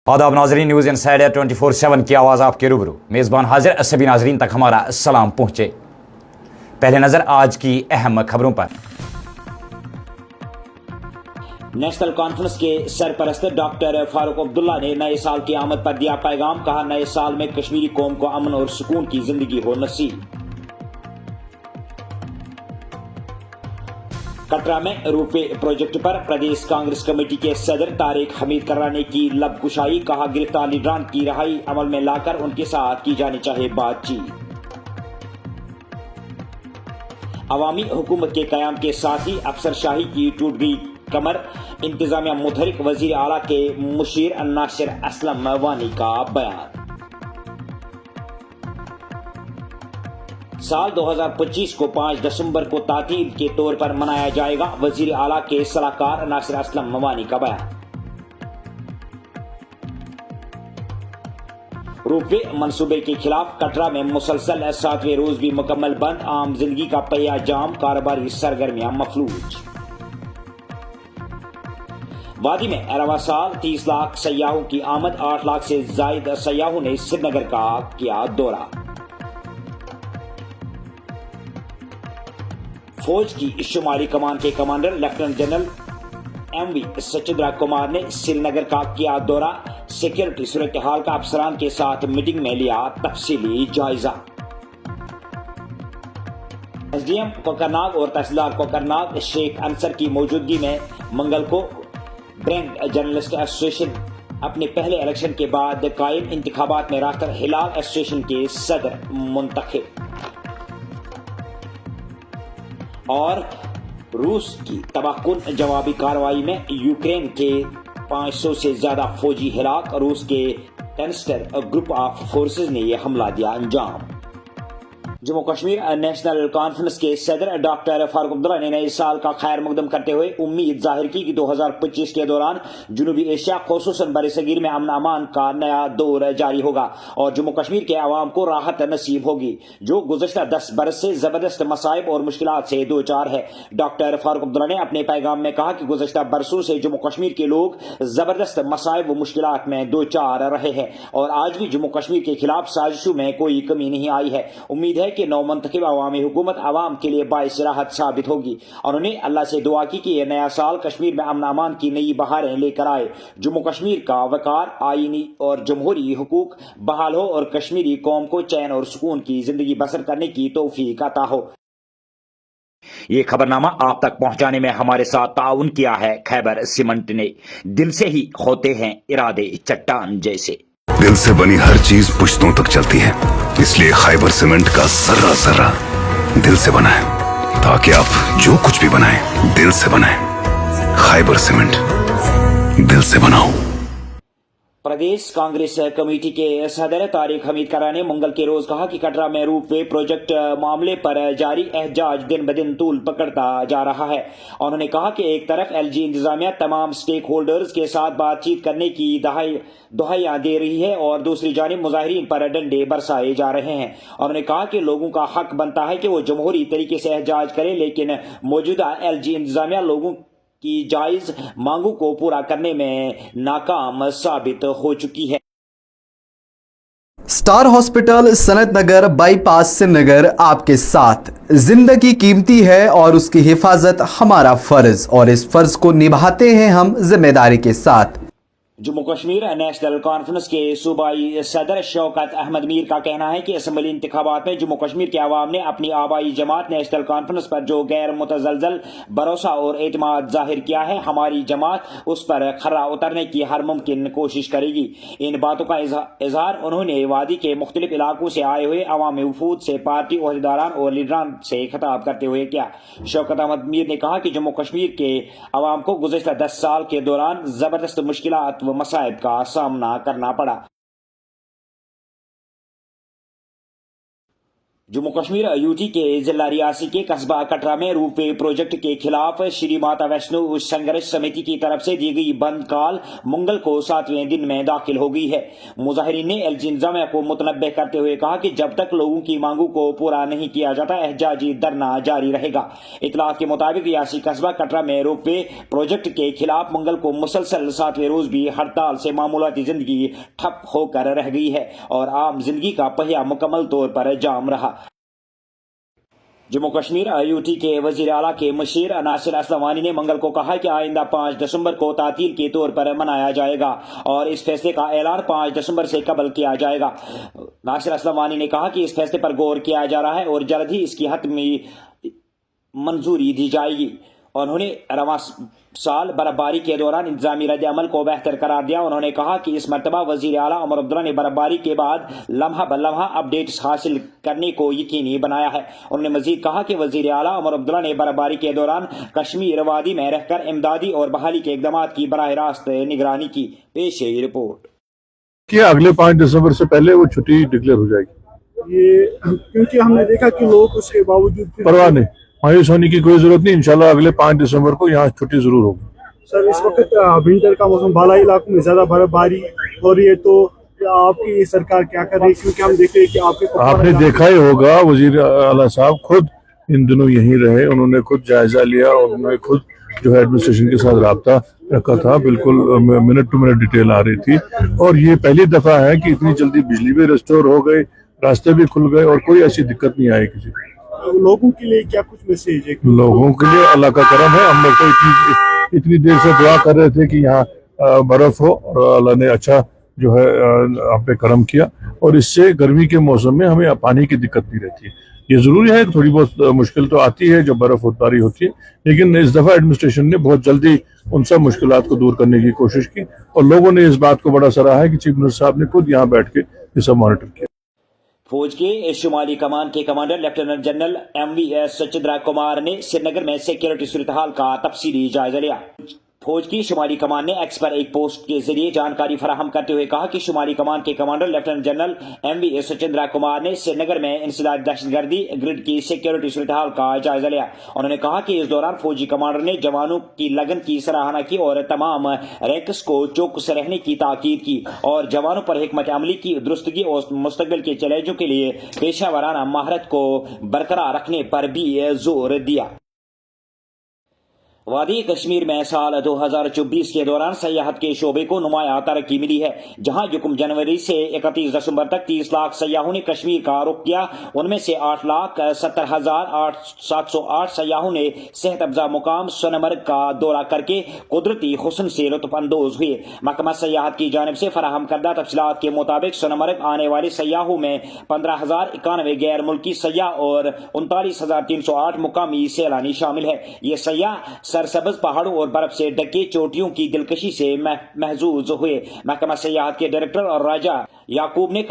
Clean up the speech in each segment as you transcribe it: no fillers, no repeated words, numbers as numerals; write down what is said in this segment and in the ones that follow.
आदाब नाजरीन, news insider 24/7 की आवाज़ आपके रूबरू मेज़बान हाजिर। सभी नाजरीन तक हमारा सलाम पहुँचे। पहले नज़र आज की अहम खबरों पर। नेशनल कॉन्फ्रेंस के सरपरस्त डॉक्टर फारूक अब्दुल्ला ने नए साल की आमद पर दिया पैगाम। कहा, नए साल में कश्मीरी कौम को अमन और सुकून की जिंदगी हो नसीब। कटरा में रोपवे प्रोजेक्ट पर प्रदेश कांग्रेस कमेटी के सदर तारिक हमीद कराने की लबकुशाई। कहा, गिरफ्तार लीडरान की रिहाई अमल में लाकर उनके साथ की जानी चाहिए बातचीत। अवामी हुकूमत के कयाम के साथ ही अफसरशाही की टूट गई कमर। इंतजामिया मुतहरिक वजीर आला के मुशीर नासिर असलम वानी का बयान। साल 2025 को 5 दिसंबर को तातील के तौर पर मनाया जाएगा। वजीर आला के सलाहकार नासिर असलम वानी का बयान। रोपवे मंसूबे के खिलाफ कटरा में मुसलसल 7वें रोज भी मुकम्मल बंद। आम जिंदगी का पहिया जाम, कारोबारी सरगर्मियां मफलूज। वादी में रवा साल 30 लाख सयाहों की आमद। 8 लाख से जायद सयाहों ने श्रीनगर का किया दौरा। फौज की शुमारी कमान के commander lieutenant general MV Sachindra Kumar ने श्रीनगर का किया दौरा। सिक्योरिटी सूरत हाल का अफसरान के साथ मीटिंग में लिया तफसीली जायजा। एसडीएम कोकरनाग और तहसीलदार कोकरनाग शेख अंसर की मौजूदगी में मंगल को ब्रांड जर्नलिस्ट एसोसिएशन अपने पहले इलेक्शन के बाद कायम इंतखाबात में रहकर हिलाल एसोसिएशन के सदर मुंतखब। और रूस की तबाहकुन जवाबी कार्रवाई में यूक्रेन के 500 से ज्यादा फौजी हिलाक। रूस के टेंस्टर ग्रुप ऑफ फोर्सेस ने यह हमला दिया अंजाम। जम्मू कश्मीर नेशनल कॉन्फ्रेंस के सदर डॉक्टर फारूक अब्दुल्ला ने नए साल का खैर मकदम करते हुए उम्मीद जाहिर की कि 2025 के दौरान जनूबी एशिया खुसूसन बरसगीर में अमन अमान का नया दौर जारी होगा और जम्मू कश्मीर के अवाम को राहत नसीब होगी, जो गुज़श्ता 10 बरस से जबरदस्त मसाइब और मुश्किलात से दो चार है। डॉक्टर फारूक अब्दुल्ला ने अपने पैगाम में कहा कि गुज़श्ता बरसों से जम्मू कश्मीर के लोग जबरदस्त मसाइब व मुश्किलात में दो चार रहे हैं और आज भी जम्मू कश्मीर के खिलाफ साजिशों में कोई कमी नहीं आई है। उम्मीद है कि नौमंतखब अवामी हुकूमत आवाम के लिए बाइस राहत साबित होगी। उन्होंने अल्लाह से दुआ की कि यह नया साल कश्मीर में अमन अमान की नई बहारें लेकर आए, जम्मू कश्मीर का वकार, आईनी और जमहूरी हुकूक बहाल हो और कश्मीरी कौम को चैन और सुकून की जिंदगी बसर करने की तौफीक अता हो। ये खबरनामा आप तक पहुंचाने में हमारे साथ ताउन किया है खैबर सीमेंट ने। दिल से ही होते हैं इरादे चट्टान जैसे। दिल से बनी हर चीज पुश्तों तक चलती है, इसलिए खैबर सीमेंट का जर्रा जर्रा दिल से बना है, ताकि आप जो कुछ भी बनाएं दिल से बनाएं। खैबर सीमेंट, दिल से बनाओ। प्रदेश कांग्रेस कमेटी के सदर तारिक हमीद कराने ने मंगल के रोज कहा कि कटरा में रोपवे प्रोजेक्ट मामले पर जारी एहजाज दिन ब दिन तूल पकड़ता जा रहा है। उन्होंने कहा कि एक तरफ एलजी इंतजामिया तमाम स्टेक होल्डर्स के साथ बातचीत करने की दुहाइयां दे रही है और दूसरी जानिब मुजाहिरीन पर डंडे बरसाए जा रहे हैं। उन्होंने कहा कि लोगों का हक बनता है कि वो जमहूरी तरीके से एहजाज करें, लेकिन मौजूदा एलजी इंतजामिया लोगों की जायज मांगों को पूरा करने में नाकाम साबित हो चुकी है। स्टार हॉस्पिटल सनत नगर बाईपास श्रीनगर आपके साथ। जिंदगी कीमती है और उसकी हिफाजत हमारा फर्ज, और इस फर्ज को निभाते हैं हम जिम्मेदारी के साथ। जम्मू कश्मीर नेशनल कॉन्फ्रेंस के सूबाई सदर शौकत अहमद मीर का कहना है कि असम्बली इंतखाबात में जम्मू कश्मीर के अवाम ने अपनी आबाई जमात नेशनल कॉन्फ्रेंस पर जो गैर मुतजलजल भरोसा और एतमाद जाहिर किया है, हमारी जमात उस पर खरा उतरने की हर मुमकिन कोशिश करेगी। इन बातों का इजहार उन्होंने वादी के मुख्तलिफ इलाकों से आए हुए अवामी वफूद से पार्टी ओहदेदारान और लीडरान से खिताब करते हुए किया। शौकत अहमद मीर ने कहा कि जम्मू कश्मीर के अवाम को गुज़श्ता 10 साल के दौरान जबरदस्त मुश्किलात व मसाइब का सामना करना पड़ा। जम्मू कश्मीर यूटी के जिला रियासी के कस्बा कटरा में रोपवे प्रोजेक्ट के खिलाफ श्री माता वैष्णो संघर्ष समिति की तरफ से दी गई बंद कॉल मंगल को 7वें दिन में दाखिल हो गई है। मुजाहिरीन ने एलजी इंतजामिया को मुतनब्बे करते हुए कहा कि जब तक लोगों की मांगों को पूरा नहीं किया जाता एहजाजी धरना जारी रहेगा। इतलात के मुताबिक रियासी कस्बा कटरा में रोपवे प्रोजेक्ट के खिलाफ मंगल को मुसलसल 7वें रोज भी हड़ताल से मामूलाती जिंदगी ठप होकर रह गई है और आम जिंदगी का पहिया मुकम्मल तौर पर जाम रहा। जम्मू कश्मीर यूटी के वजीर आला के मुशीर नासिर असलम वानी ने मंगल को कहा कि आइंदा 5 दिसंबर को तातील के तौर पर मनाया जाएगा और इस फैसले का ऐलान 5 दिसंबर से कबल किया जाएगा। नासिर असलम वानी ने कहा कि इस फैसले पर गौर किया जा रहा है और जल्द ही इसकी हतमी मंजूरी दी जाएगी। उन्होंने रवां साल बर्फबारी के दौरान इंतजामी रद्द अमल को बेहतर करार दिया। उन्होंने कहा कि इस मरतबा वजीर आला उमर अब्दुल्ला ने बर्फबारी के बाद लम्हा ब लम्हा अपडेट्स हासिल करने को यकीनी बनाया है। उन्होंने मजीद कहा कि वजीर आला उमर अब्दुल्ला ने बर्फबारी के दौरान कश्मीर वादी में रहकर इमदादी और बहाली के इकदाम की बराह रास्त निगरानी की। पेश है रिपोर्ट कि अगले 5 दिसंबर से पहले वो छुट्टी डिक्लेयर हो जाएगी। ये क्योंकि हमने देखा कि लोग उसके बावजूद परवाह नहीं, मायूस होने की कोई जरूरत नहीं। इंशाल्लाह अगले 5 दिसंबर को यहाँ छुट्टी जरूर होगी। सर इस वक्त विंटर का मौसम, बालाई इलाकों में ज्यादा बर्फबारी हो रही है, तो आपकी सरकार क्या कर रही है? क्योंकि हम देख रहे हैं कि आपने देखा ही होगा वजीर आला साहब खुद इन दिनों यहीं रहे, उन्होंने खुद जायजा लिया और उन्होंने खुद जो है एडमिनिस्ट्रेशन के साथ राब्ता रखा था। बिल्कुल मिनट टू मिनट डिटेल आ रही थी और ये पहली दफा है कि इतनी जल्दी बिजली भी रिस्टोर हो गई, रास्ते भी खुल गए और कोई ऐसी दिक्कत नहीं आई किसी को। लोगों के लिए क्या कुछ मैसेज है? लोगों के लिए अल्लाह का करम है। हम लोग तो इतनी देर से दुआ कर रहे थे कि यहाँ बर्फ हो और अल्लाह ने अच्छा जो है आप पे करम किया और इससे गर्मी के मौसम में हमें पानी की दिक्कत नहीं रहती है। ये जरूरी है, थोड़ी बहुत मुश्किल तो आती है जब बर्फबारी होती है, लेकिन इस दफा एडमिनिस्ट्रेशन ने बहुत जल्दी उन सब मुश्किलात को दूर करने की कोशिश की और लोगों ने इस बात को बड़ा सराहा है कि चीफ मिनिस्टर साहब ने खुद यहाँ बैठ के ये सब मॉनिटर किया। फौज के शुमाली कमान के commander lieutenant general MVS Sachindra Kumar ने श्रीनगर में सिक्योरिटी सूरत हाल का तफसीली जायजा लिया। फौज की शुमाली कमान ने एक्स पर एक पोस्ट के जरिए जानकारी फराहम करते हुए कहा कि शुमाली कमान के commander lieutenant general MVS Sachindra Kumar ने श्रीनगर में इंसदाद दहशतगर्दी ग्रिड की सिक्योरिटी सूरत हाल का जायजा लिया। उन्होंने कहा कि इस दौरान फौजी कमांडर ने जवानों की लगन की सराहना की और तमाम रैंक्स को चौकस रहने की ताकीद की और जवानों पर हिकमत अमली की दुरुस्तगी और मुस्तकबिल के चैलेंजों के लिए पेशा वाराना महारत को बरकरार रखने पर भी जोर दिया। वादी कश्मीर में साल 2024 के दौरान सयाहत के शोबे को नुमाया तरक्की मिली है, जहां यकम जनवरी से 31 दिसंबर तक 30 लाख सयाहों ने कश्मीर का रुख किया। उनमें से 8,70,708 सयाहों ने सेहत अफजा मुकाम सोनमर्ग का दौरा करके कुदरती हुस्न से लुत्फ अंदोज हुए। महकमा सयाहत की जानिब से फराहम करदा तफसीलात के मुताबिक सोनमर्ग आने वाले सयाहों में 15,091 गैर मुल्की सयाह और 39,308 मुकामी सैलानी शामिल है। ये सयाह सरसब्ज पहाड़ों और बर्फ से ढके चोटियों की दिलकशी से महजूज हुए। महकमा सयाहत के डायरेक्टर और राजा याकूब ने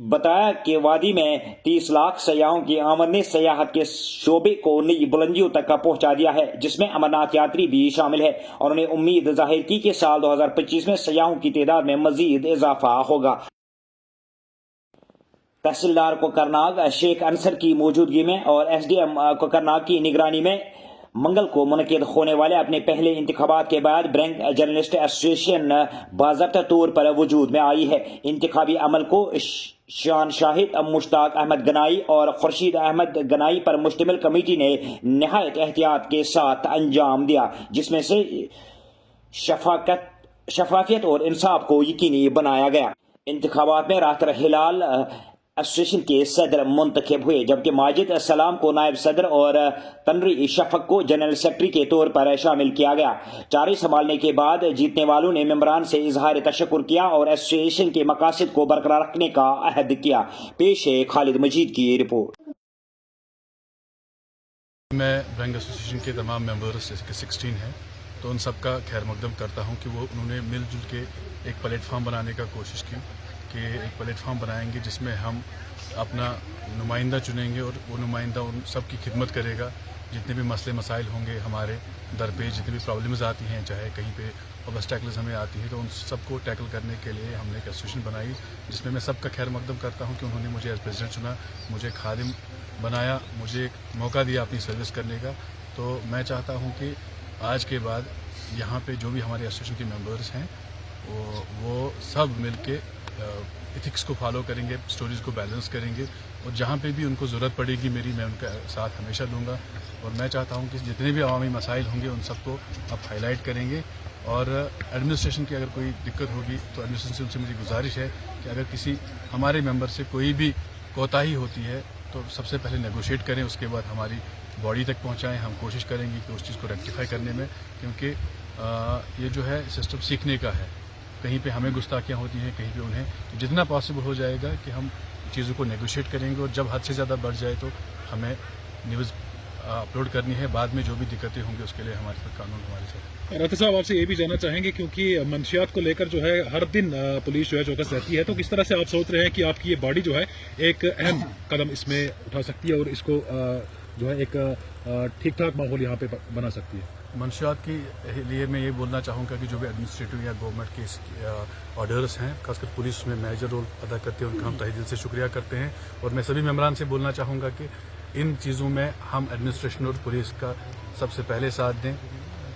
बताया कि वादी में 30 लाख सयाहों की आमद ने सयाहत के शोबे को नई बुलंदियों तक पहुंचा दिया है, जिसमें अमरनाथ यात्री भी शामिल है। और उन्हें उम्मीद जाहिर की कि साल 2025 में सयाहों की तादाद में मजीद इजाफा होगा। तहसीलदार कोकरनाग शेख अंसर की मौजूदगी में और SDM कोकरनाग की निगरानी में मंगल को मुनक़िद होने वाले अपने पहले इंतखाबात के बाद बैंक जर्नलिस्ट एसोसिएशन बाज़ाब्ता तौर पर वजूद में आई है। इंतखाबी अमल को शान शाहिद, मुश्ताक अहमद गनाई और खुर्शीद अहमद गनाई पर मुश्तमिल कमेटी ने नहायत एहतियात के साथ अंजाम दिया, जिसमें से शफाफियत और इंसाफ को यकीनी बनाया गया। इंतखाबात में राहतर हिलाल एसोसिएशन के सदर मुंतखब हुए, जबकि माजिद सलाम को नायब सदर और तनरी शफक को जनरल सेक्रेटरी के तौर पर शामिल किया गया। चारे संभालने के बाद जीतने वालों ने मेंबरान से इजहार तशक्कुर किया और एसोसिएशन के मकासद को बरकरार रखने का अहद किया। पेश है खालिद मजीद की रिपोर्ट। मैं बैंक एसोसिएशन के तमाम मेंबर्स 16 हैं, तो उन सब का खैर मकदम करता हूं कि वो उन्होंने मिलजुल के एक प्लेटफॉर्म बनाने का कोशिश की कि एक प्लेटफॉर्म बनाएंगे जिसमें हम अपना नुमाइंदा चुनेंगे और वो नुमाइंदा उन सब की खिदमत करेगा। जितने भी मसले मसाइल होंगे हमारे दरपेश, जितनी भी प्रॉब्लम्स आती हैं, चाहे कहीं पे ऑब्स्टैकल्स हमें आती है, तो उन सबको टैकल करने के लिए हमने एक एसोसिएशन बनाई, जिसमें मैं सबका खैर मकदम करता हूँ कि उन्होंने मुझे एज प्रेसिडेंट चुना, मुझे खादिम बनाया, मुझे एक मौका दिया अपनी सर्विस करने का। तो मैं चाहता हूँ कि आज के बाद यहाँ पे जो भी हमारे एसोसिएशन के मेंबर्स हैं वो सब मिल के एथिक्स को फॉलो करेंगे, स्टोरीज़ को बैलेंस करेंगे, और जहाँ पे भी उनको ज़रूरत पड़ेगी मेरी, मैं उनका साथ हमेशा दूंगा। और मैं चाहता हूँ कि जितने भी अवामी मसाइल होंगे उन सबको आप हाईलाइट करेंगे, और एडमिनिस्ट्रेशन की अगर कोई दिक्कत होगी तो एडमिनिस्ट्रेशन से मेरी गुजारिश है कि अगर किसी हमारे मेंबर से कोई भी कोताही होती है तो सबसे पहले नेगोशिएट करें, उसके बाद हमारी बॉडी तक पहुँचाएँ। हम कोशिश करेंगे कि उस चीज़ को रेक्टिफाई करने में, क्योंकि ये जो है सिस्टम सीखने का है, कहीं पे हमें गुस्ताखियाँ होती हैं, कहीं पे उन्हें, तो जितना पॉसिबल हो जाएगा कि हम चीज़ों को नेगोशिएट करेंगे, और जब हद से ज़्यादा बढ़ जाए तो हमें न्यूज़ अपलोड करनी है। बाद में जो भी दिक्कतें होंगी उसके लिए हमारे साथ कानून हमारे साथ। राठौर साहब, आपसे ये भी जानना चाहेंगे, क्योंकि मंशियात को लेकर जो है हर दिन पुलिस जो है चौकस रहती है, तो किस तरह से आप सोच रहे हैं कि आपकी ये बॉडी जो है एक अहम कदम इसमें उठा सकती है और इसको जो है एक ठीक ठाक माहौल यहाँ पे बना सकती है? मंशियात के लिए मैं ये बोलना चाहूँगा कि जो भी एडमिनिस्ट्रेटिव या गवर्नमेंट के ऑर्डर्स हैं, खासकर पुलिस में मेजर रोल अदा करते हैं, उनका हम तहे दिल से शुक्रिया करते हैं। और मैं सभी मेम्बरान से बोलना चाहूँगा कि इन चीज़ों में हम एडमिनिस्ट्रेशन और पुलिस का सबसे पहले साथ दें,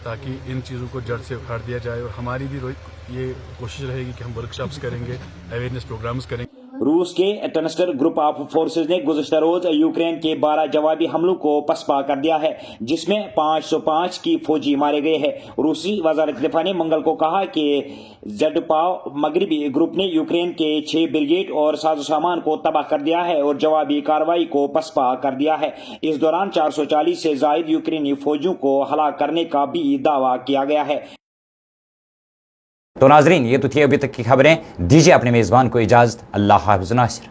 ताकि इन चीज़ों को जड़ से उखाड़ दिया जाए। और हमारी भी ये कोशिश रहेगी कि हम वर्कशॉप्स करेंगे, अवेयरनेस प्रोग्राम्स करेंगे। रूस के टनस्टर ग्रुप ऑफ फोर्सेज ने गुज़श्ता रोज यूक्रेन के 12 जवाबी हमलों को पसपा कर दिया है, जिसमें 505 की फौजी मारे गए हैं। रूसी वजारत दिफा ने मंगल को कहा कि ज़ेडपाव मगरबी ग्रुप ने यूक्रेन के 6 ब्रिगेड और साजो सामान को तबाह कर दिया है और जवाबी कार्रवाई को पसपा कर दिया है। इस दौरान 440 से जायद यूक्रेनी फौजियों को हलाक करने का भी दावा किया गया है। तो नाजरीन, ये तो थी अभी तक की खबरें। दीजिए अपने मेज़बान को इजाज़त। अल्लाह हाफ़िज़ नासिर।